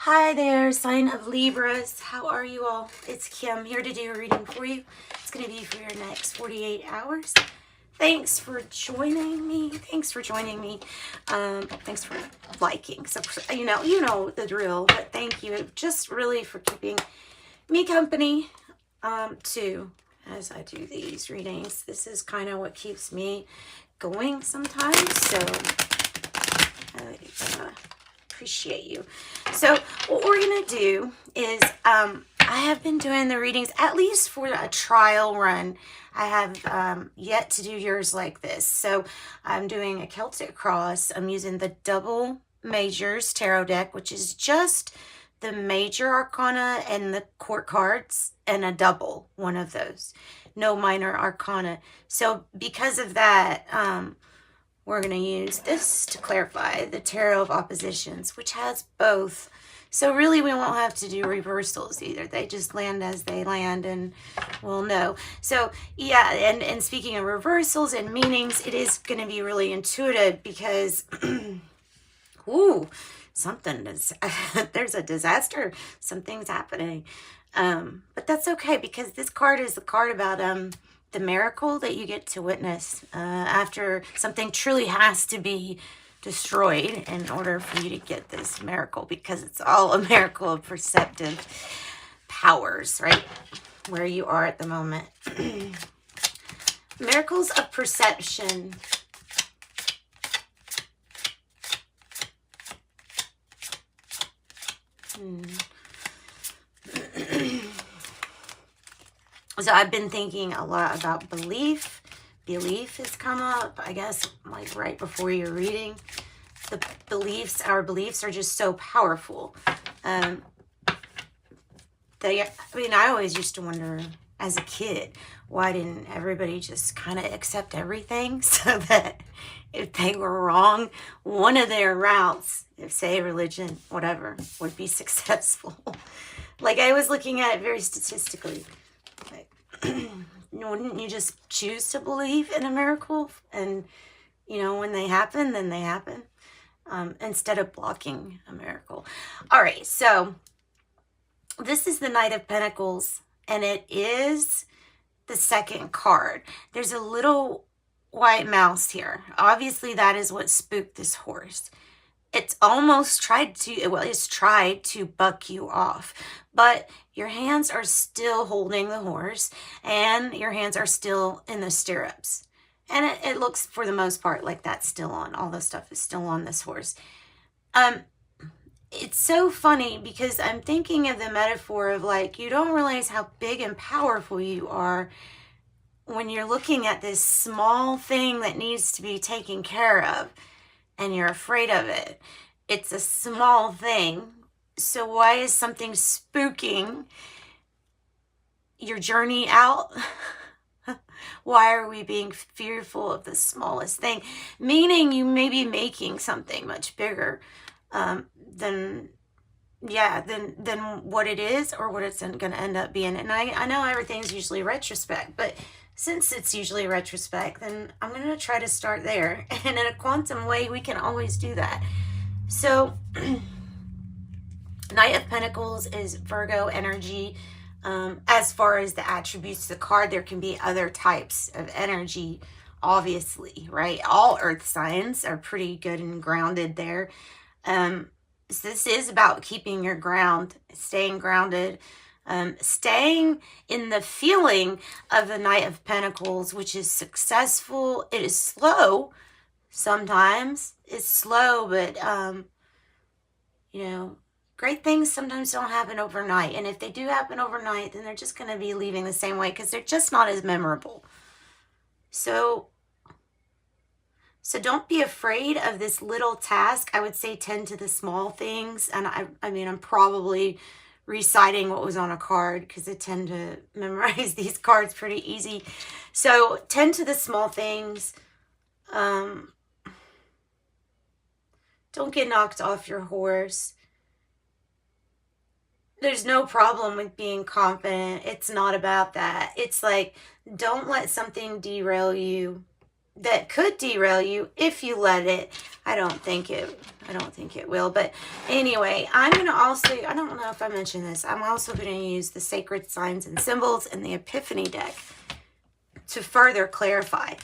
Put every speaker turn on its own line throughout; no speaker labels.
Hi there, sign of Libras. How are you all? It's Kim here to do a reading for you. It's going to be for your next 48 hours. Thanks for joining me. Thanks for joining me. Thanks for liking. So you know the drill. But thank you, just really for keeping me company too as I do these readings. This is kind of what keeps me going sometimes. So appreciate you. So what we're gonna do is I have been doing the readings at least for a trial run. I have yet to do yours like this. So I'm doing a Celtic cross. I'm using the double majors tarot deck, which is just the major arcana and the court cards and a double one of those, no minor arcana. So because of that, we're going to use this to clarify the Tarot of Oppositions, which has both. So really we won't have to do reversals either. They just land as they land and we'll know. So yeah, and speaking of reversals and meanings, it is going to be really intuitive because, ooh, something is, there's a disaster. Something's happening. But that's okay because this card is the card about the miracle that you get to witness after something truly has to be destroyed in order for you to get this miracle, because it's all a miracle of perceptive powers, right? Where you are at the moment. Miracles of perception. So I've been thinking a lot about belief. Belief has come up, I guess, like right before your reading. The beliefs, our beliefs are just so powerful. I always used to wonder as a kid, why didn't everybody just kind of accept everything so that if they were wrong, one of their routes, if say religion, whatever, would be successful. Like I was looking at it very statistically. Wouldn't you just choose to believe in a miracle? And, you know, when they happen, then they happen. Instead of blocking a miracle. All right, so this is the Knight of Pentacles, and it is the second card. There's a little white mouse here. Obviously, that is what spooked this horse. It's almost tried to, well, it's tried to buck you off, but your hands are still holding the horse and your hands are still in the stirrups. And it looks for the most part like that's still on. All the stuff is still on this horse. It's so funny because I'm thinking of the metaphor of like, you don't realize how big and powerful you are when you're looking at this small thing that needs to be taken care of. And you're afraid of it. It's a small thing. So why is something spooking your journey out? Why are we being fearful of the smallest thing? Meaning you may be making something much bigger than what it is or what it's going to end up being. And I know everything's usually retrospect, but since it's usually retrospect, then I'm going to try to start there. And in a quantum way, we can always do that. So, Knight of Pentacles is Virgo energy. As far as the attributes of the card, there can be other types of energy, obviously, right? All earth signs are pretty good and grounded there. So this is about keeping your ground, staying grounded. Staying in the feeling of the Knight of Pentacles, which is successful. It is slow sometimes. It's slow, but, you know, great things sometimes don't happen overnight. And if they do happen overnight, then they're just going to be leaving the same way because they're just not as memorable. So don't be afraid of this little task. I would say tend to the small things. And I mean, I'm probably reciting what was on a card because I tend to memorize these cards pretty easy. So tend to the small things. Don't get knocked off your horse. There's no problem with being confident. It's not about that. It's like, don't let something derail you. that could derail you if you let it. I don't think it will. But anyway, I'm going to also, I don't know if I mentioned this, I'm also going to use the Sacred Signs and Symbols and the Epiphany deck to further clarify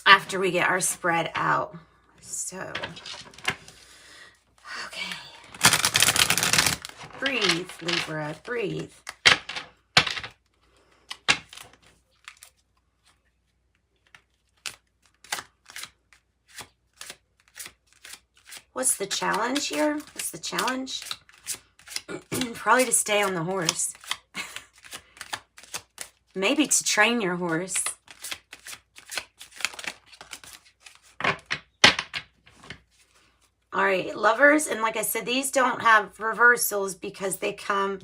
after we get our spread out. So, okay. Breathe, Libra, breathe. What's the challenge here? What's the challenge? Probably to stay on the horse. Maybe to train your horse. All right, lovers. And like I said, these don't have reversals because they come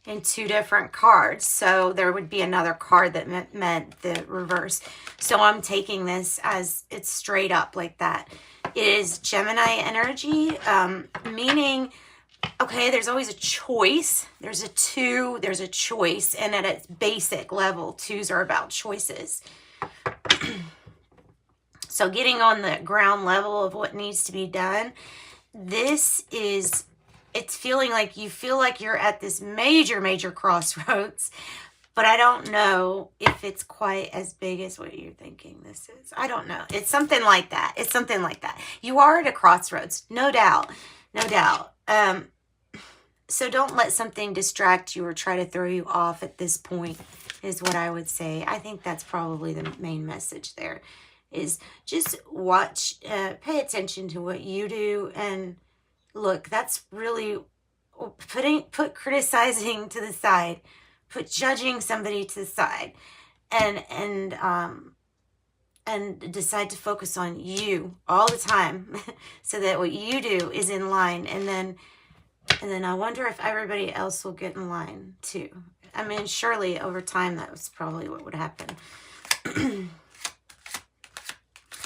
in two different cards. So there would be another card that meant the reverse. So I'm taking this as it's straight up like that. It is Gemini energy, meaning, okay, there's always a choice. There's a two, there's a choice. And at its basic level, twos are about choices. So getting on the ground level of what needs to be done, this is, it's feeling like you feel like you're at this major, major crossroads. But I don't know if it's quite as big as what you're thinking this is. I don't know. It's something like that. It's something like that. You are at a crossroads, no doubt. No doubt. So don't let something distract you or try to throw you off at this point is what I would say. I think that's probably the main message there is just watch, pay attention to what you do. And look, that's really put criticizing to the side. Put judging somebody to the side and decide to focus on you all the time so that what you do is in line. And then I wonder if everybody else will get in line too. I mean, surely over time, that was probably what would happen.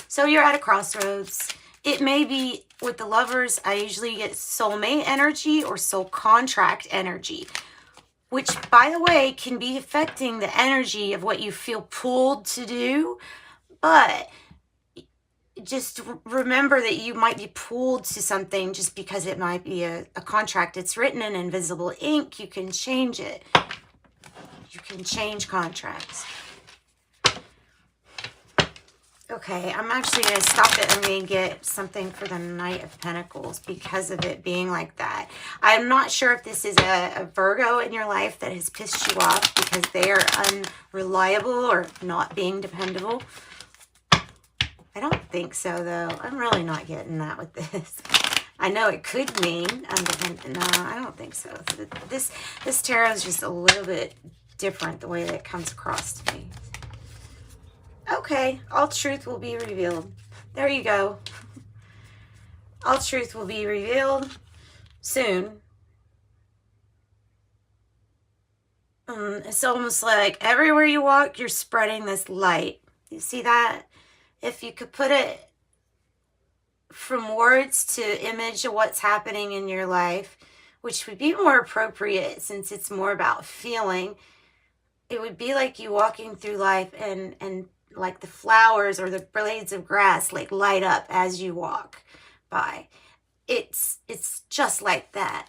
So you're at a crossroads. It may be with the lovers, I usually get soulmate energy or soul contract energy, which, by the way, can be affecting the energy of what you feel pulled to do. But just remember that you might be pulled to something just because it might be a contract. It's written in invisible ink. You can change it. You can change contracts. Okay, I'm actually going to stop it. I'm going to get something for the Knight of Pentacles because of it being like that. I'm not sure if this is a Virgo in your life that has pissed you off because they are unreliable or not being dependable. I don't think so, though. I'm really not getting that with this. I know it could mean undependent. No, I don't think so. This tarot is just a little bit different the way that it comes across to me. Okay, all truth will be revealed. There you go. All truth will be revealed soon. It's almost like everywhere you walk, you're spreading this light. You see that? If you could put it from words to image of what's happening in your life, which would be more appropriate since it's more about feeling, it would be like you walking through life and like the flowers or the blades of grass like light up as you walk by. It's just like that.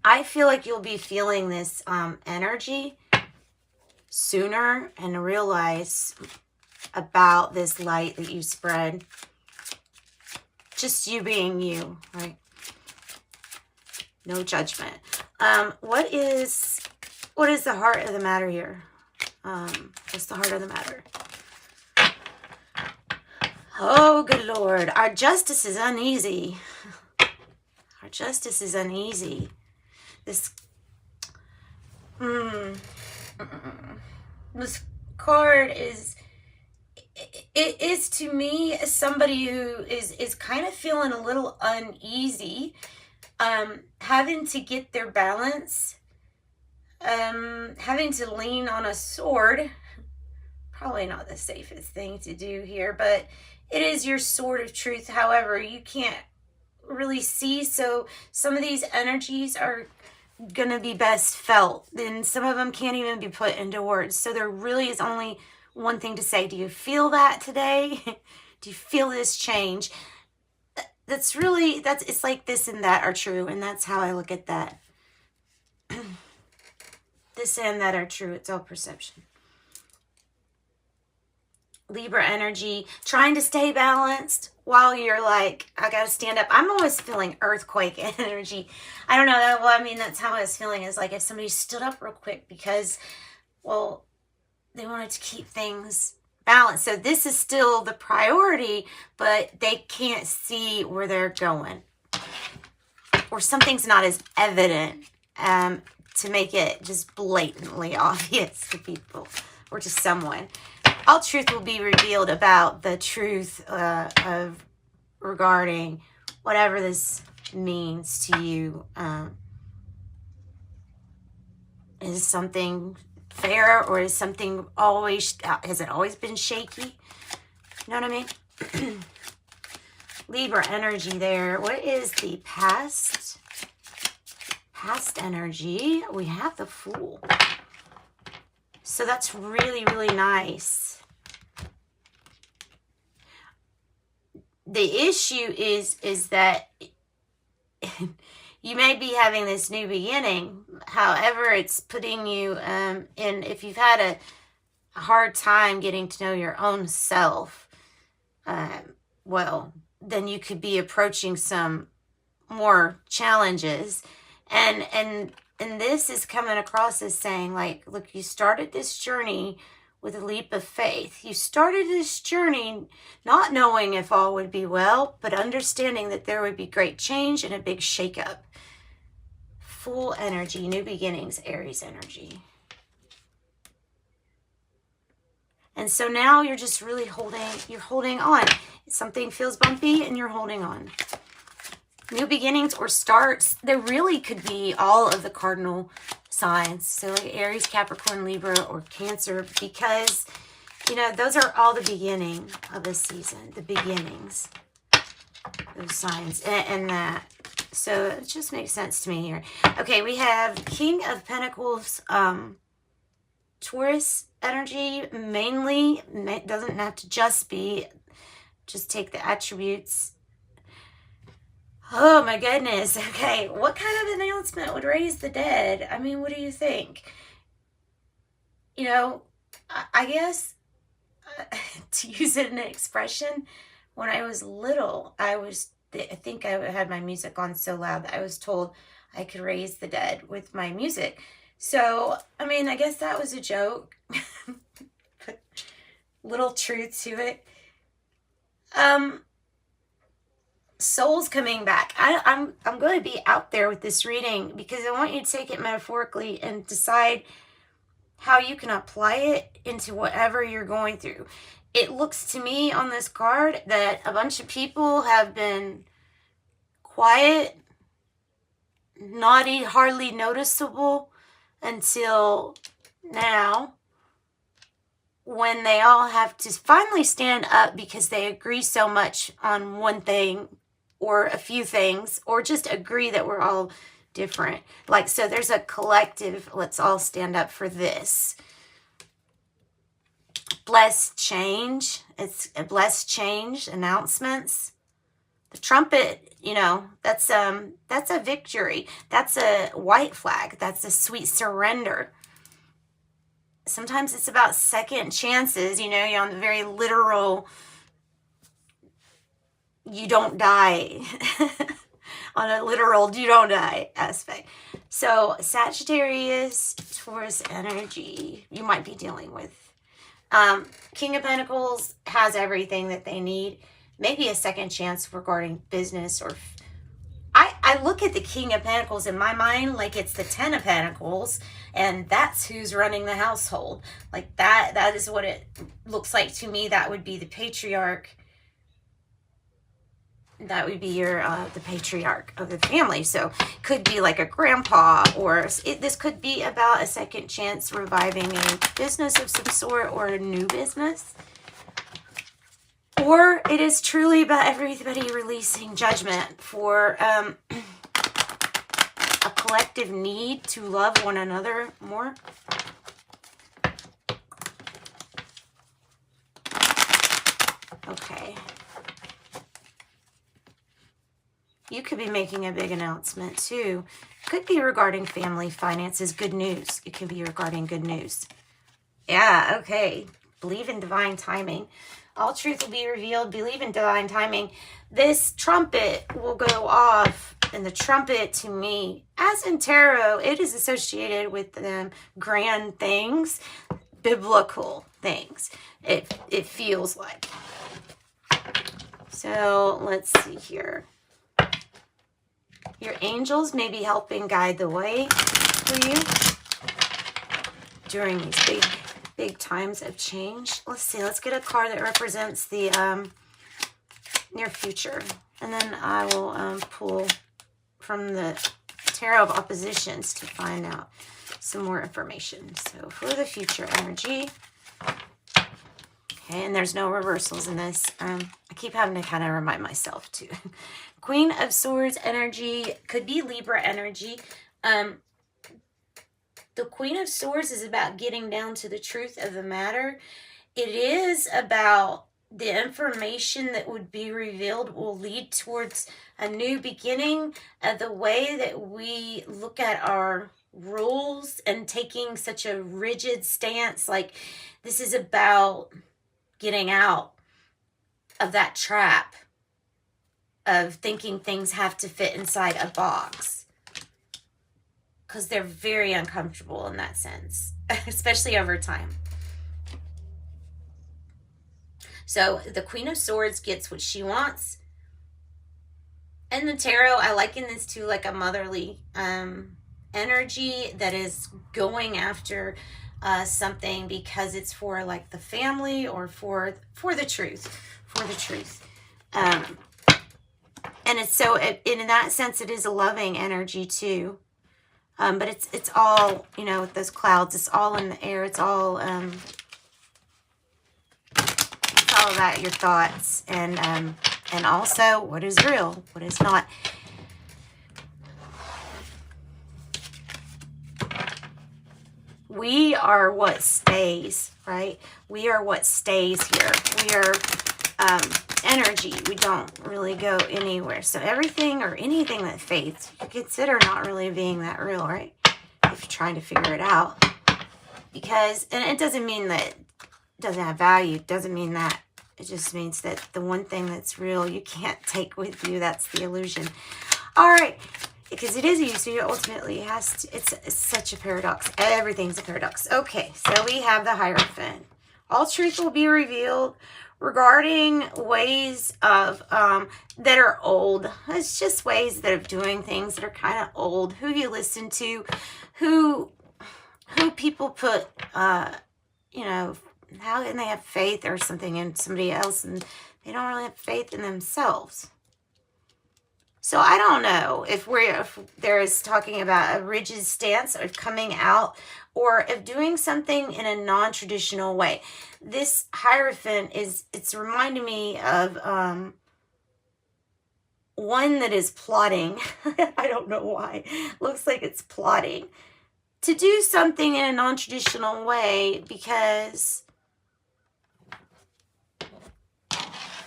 I feel like you'll be feeling this energy sooner and realize about this light that you spread. Just you being you, right? No judgment. What is the heart of the matter here? What's the heart of the matter? Oh, good Lord. Our justice is uneasy. Our justice is uneasy. This card is, it is to me somebody who is kind of feeling a little uneasy, having to get their balance, having to lean on a sword. Probably not the safest thing to do here, but it is your sword of truth. However, you can't really see, so some of these energies are going to be best felt. And some of them can't even be put into words. So there really is only one thing to say. Do you feel that today? Do you feel this change? It's like this and that are true. And that's how I look at that. This and that are true. It's all perception. Libra energy, trying to stay balanced while you're like, I gotta stand up. I'm always feeling earthquake energy. I don't know. Well, I mean, that's how I was feeling, is like if somebody stood up real quick because, well, they wanted to keep things balanced. So this is still the priority, but they can't see where they're going. Or something's not as evident to make it just blatantly obvious to people or to someone. All truth will be revealed about the truth of regarding whatever this means to you. Is something fair, or is something always, has it always been shaky? You know what I mean? Libra energy there. What is the past energy? We have the Fool. So that's really, really nice. The issue is that you may be having this new beginning. However, it's putting you in, if you've had a hard time getting to know your own self, well, then you could be approaching some more challenges. And this is coming across as saying, like, look, you started this journey with a leap of faith. You started this journey not knowing if all would be well, but understanding that there would be great change and a big shakeup. Fool energy, new beginnings, Aries energy. And so now you're just really holding on. Something feels bumpy and you're holding on. New beginnings or starts, there really could be all of the cardinal signs. So like Aries, Capricorn, Libra, or Cancer, because, you know, those are all the beginning of the season, the beginnings, those signs, and that. So it just makes sense to me here. Okay, we have King of Pentacles, Taurus energy, mainly. It doesn't have to just be, just take the attributes. Oh my goodness. Okay, what kind of announcement would raise the dead? I mean, what do you think? You know, I guess, to use it in an expression, when I was little, I think I had my music on so loud that I was told I could raise the dead with my music. So, I mean, I guess that was a joke. But little truth to it. Souls coming back. I'm going to be out there with this reading because I want you to take it metaphorically and decide how you can apply it into whatever you're going through. It looks to me on this card that a bunch of people have been quiet, not hardly noticeable until now, when they all have to finally stand up because they agree so much on one thing or a few things, or just agree that we're all different. Like, so there's a collective, let's all stand up for this. Blessed change. It's a blessed change, announcements. The trumpet, you know, that's a victory. That's a white flag. That's a sweet surrender. Sometimes it's about second chances, you know, you're on the very literal, you don't die, on a literal you don't die aspect. So Sagittarius, Taurus energy, you might be dealing with. King of Pentacles has everything that they need. Maybe a second chance regarding business, or I look at the King of Pentacles in my mind like it's the Ten of Pentacles, and that's who's running the household. Like that is what it looks like to me. That would be the patriarch. That would be your the patriarch of the family. So could be like a grandpa, or this could be about a second chance reviving a business of some sort, or a new business. Or it is truly about everybody releasing judgment for a collective need to love one another more. Okay. You could be making a big announcement too. Could be regarding family finances, good news. It could be regarding good news. Yeah, okay. Believe in divine timing. All truth will be revealed. Believe in divine timing. This trumpet will go off. And the trumpet, to me, as in tarot, it is associated with grand things, biblical things. It feels like. So let's see here. Your angels may be helping guide the way for you during these big times of change. Let's see. Let's get a card that represents the near future. And then I will pull from the Tarot of Oppositions to find out some more information. So for the future energy. Okay, and there's no reversals in this. I keep having to kind of remind myself too. Queen of Swords energy could be Libra energy. The Queen of Swords is about getting down to the truth of the matter. It is about the information that would be revealed will lead towards a new beginning. The way that we look at our rules and taking such a rigid stance, like this is about getting out of that trap of thinking things have to fit inside a box, because they're very uncomfortable in that sense, especially over time. So the Queen of Swords gets what she wants. In the tarot, I liken this to like a motherly energy that is going after something because it's for like the family or for the truth, and it's so in that sense it is a loving energy too, but it's all, you know, with those clouds, it's all in the air, it's all about your thoughts and also what is real, what is not. We are what stays, right? We are what stays here. We are energy. We don't really go anywhere. So everything or anything that fades, you consider not really being that real, right? If you're trying to figure it out. Because, and it doesn't mean that it doesn't have value. It doesn't mean that. It just means that the one thing that's real, you can't take with you. That's the illusion. All right. Because it is you, so you ultimately has to, it's such a paradox. Everything's a paradox. Okay, so we have the Hierophant. All truth will be revealed regarding ways of that are old. It's just ways that of doing things that are kind of old. Who you listen to, who people put, you know, how can they have faith or something in somebody else and they don't really have faith in themselves. So I don't know if there is talking about a rigid stance of coming out or of doing something in a non-traditional way. This Hierophant it's reminding me of one that is plotting. I don't know why. Looks like it's plotting to do something in a non-traditional way because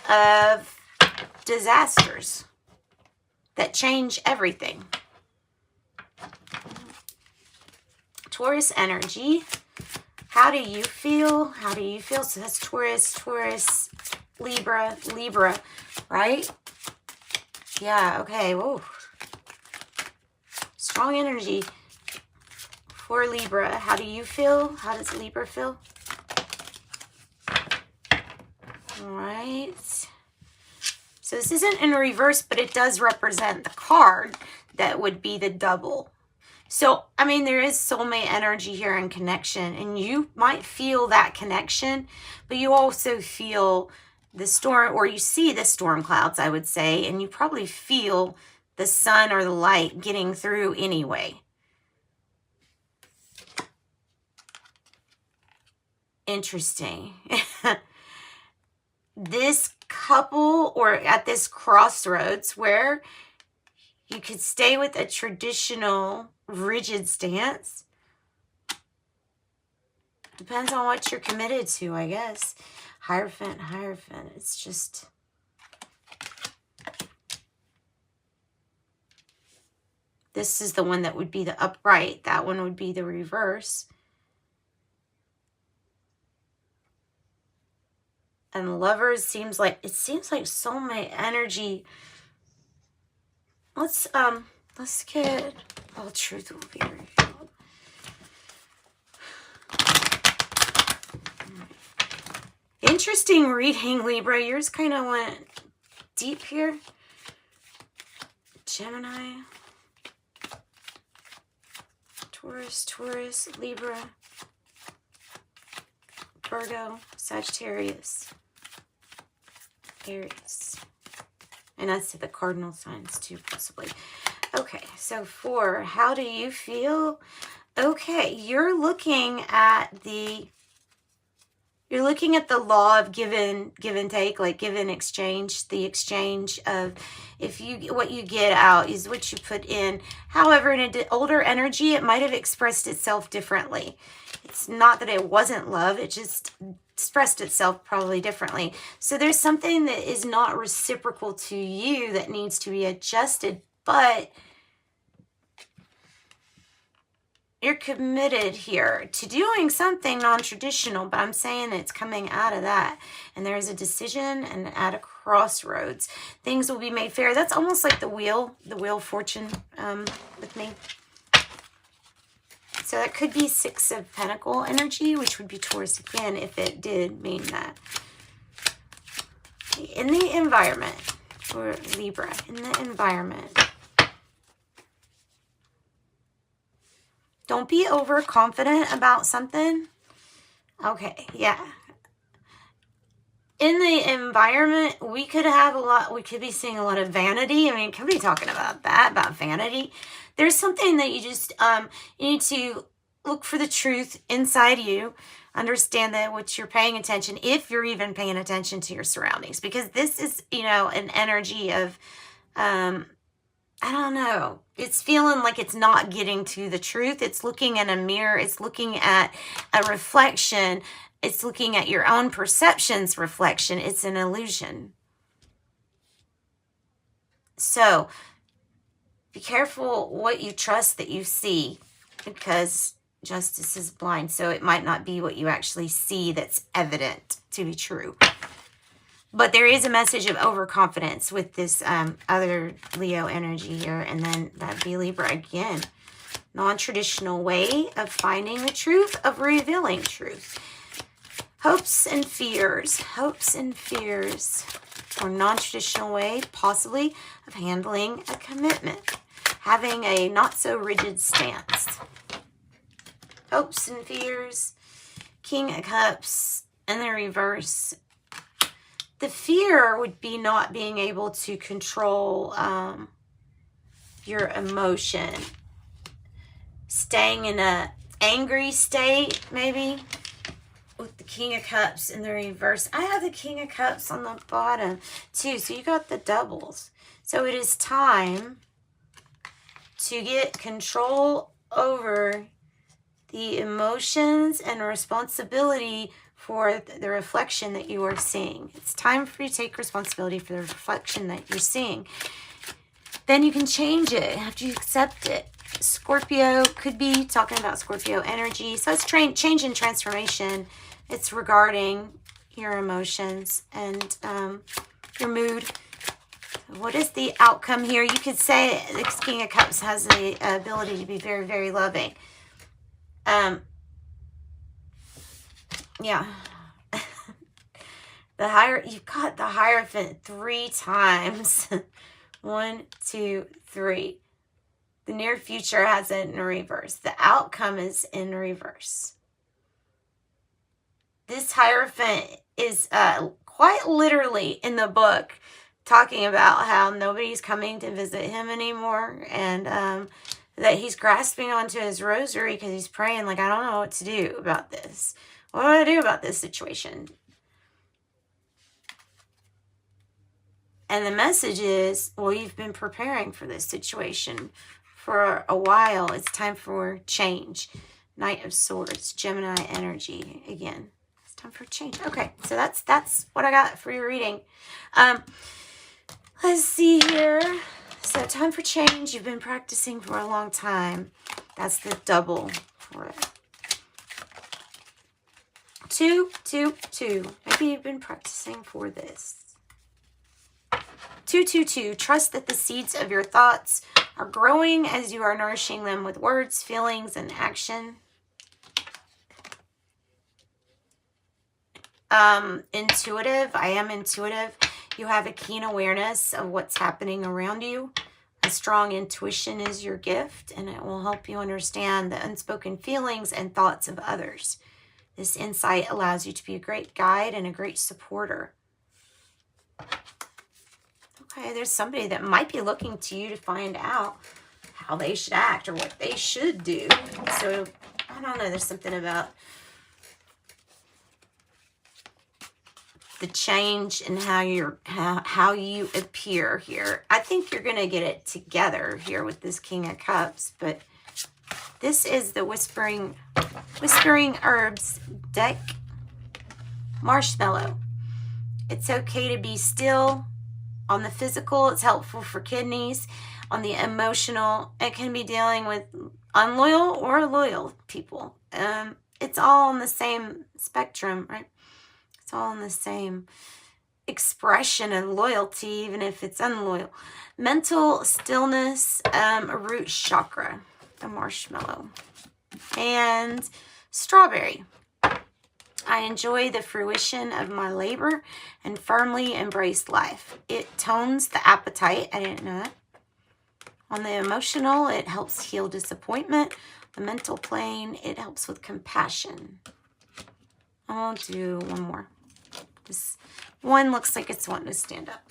of disasters that change everything. Taurus energy. How do you feel? How do you feel? So that's Taurus, Libra, right? Yeah, okay. Whoa. Strong energy for Libra. How do you feel? How does Libra feel? All right. So this isn't in reverse, but it does represent the card that would be the double. So, I mean, there is soulmate energy here and connection, and you might feel that connection, but you also feel the storm, or you see the storm clouds, I would say, and you probably feel the sun or the light getting through anyway. Interesting. This couple, or at this crossroads where You could stay with a traditional, rigid stance. Depends on what you're committed to, I guess. Hierophant, Hierophant. It's just... This is the one that would be the upright. That one would be the reverse. And Lovers seems like... It seems like soulmate energy... Let's get all truth will be revealed. Interesting reading, Libra. Yours kind of went deep here. Gemini. Taurus, Libra. Virgo, Sagittarius. Aries. And that's to the cardinal signs too, possibly. Okay, so 4, how do you feel? Okay, you're looking at the law of give and take, like give and exchange. The exchange of what you get out is what you put in. However, in an older energy, it might have expressed itself differently. It's not that it wasn't love, it just expressed itself probably differently. So there's something that is not reciprocal to you that needs to be adjusted, but you're committed here to doing something non-traditional, but I'm saying it's coming out of that. And there's a decision, and at a crossroads, things will be made fair. That's almost like the wheel fortune with me. So that could be 6 of Pentacle energy, which would be Taurus again if it did mean that. In the environment for Libra, in the environment. Don't be overconfident about something. Okay, yeah. In the environment, we could be seeing a lot of vanity. I mean, could be talking about that, about vanity. There's something that you just, you need to look for the truth inside you. Understand that what you're paying attention, if you're even paying attention to your surroundings. Because this is, an energy of, I don't know. It's feeling like it's not getting to the truth. It's looking in a mirror. It's looking at a reflection. It's looking at your own perception's reflection. It's an illusion. So, be careful what you trust that you see, because justice is blind. So it might not be what you actually see that's evident to be true. But there is a message of overconfidence with this other Leo energy here. And then that'd be Libra again. Non-traditional way of finding the truth, of revealing truth. Hopes and fears. Hopes and fears. Or non-traditional way, possibly, of handling a commitment. Having a not-so-rigid stance. Hopes and fears. King of Cups in the reverse. The fear would be not being able to control your emotion. Staying in an angry state, maybe. With the King of Cups in the reverse. I have the King of Cups on the bottom too. So you got the doubles. So it is time to get control over the emotions and responsibility for the reflection that you are seeing. It's time for you to take responsibility for the reflection that you're seeing. Then you can change it after you accept it. Scorpio could be talking about Scorpio energy. So it's change and transformation. It's regarding your emotions and your mood. What is the outcome here? You could say the King of Cups has the ability to be very, very loving. Yeah. You've got the Hierophant 3 times. 1, 2, 3. The near future has it in reverse. The outcome is in reverse. This Hierophant is quite literally in the book talking about how nobody's coming to visit him anymore, and that he's grasping onto his rosary because he's praying like, I don't know what to do about this. What do I do about this situation? And the message is, well, you've been preparing for this situation for a while. It's time for change. Knight of Swords, Gemini energy again. It's time for change. Okay, so that's what I got for your reading. Let's see here. So time for change. You've been practicing for a long time. That's the double for it. 2, 2, 2. Maybe you've been practicing for this. 2, 2, 2. Trust that the seeds of your thoughts are growing as you are nourishing them with words, feelings, and action. Intuitive. I am intuitive. You have a keen awareness of what's happening around you. A strong intuition is your gift, and it will help you understand the unspoken feelings and thoughts of others. This insight allows you to be a great guide and a great supporter. Okay, there's somebody that might be looking to you to find out how they should act or what they should do. So, I don't know, there's something about the change in how you appear here. I think you're going to get it together here with this King of Cups, but this is the Whispering Herbs deck. Marshmallow. It's okay to be still. On the physical, it's helpful for kidneys. On the emotional, it can be dealing with unloyal or loyal people. It's all on the same spectrum, right? It's all in the same expression of loyalty, even if it's unloyal. Mental stillness, root chakra, the marshmallow. And strawberry. I enjoy the fruition of my labor and firmly embrace life. It tones the appetite. I didn't know that. On the emotional, it helps heal disappointment. The mental plane, it helps with compassion. I'll do one more. This one looks like it's wanting to stand up.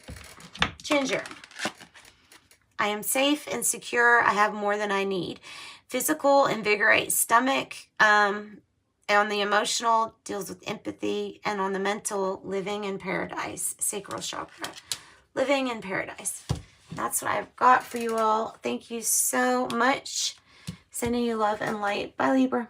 Ginger. I am safe and secure. I have more than I need. Physical, invigorate stomach. On the emotional, deals with empathy. And on the mental, living in paradise. Sacral chakra. Living in paradise. That's what I've got for you all. Thank you so much. Sending you love and light. Bye, Libra.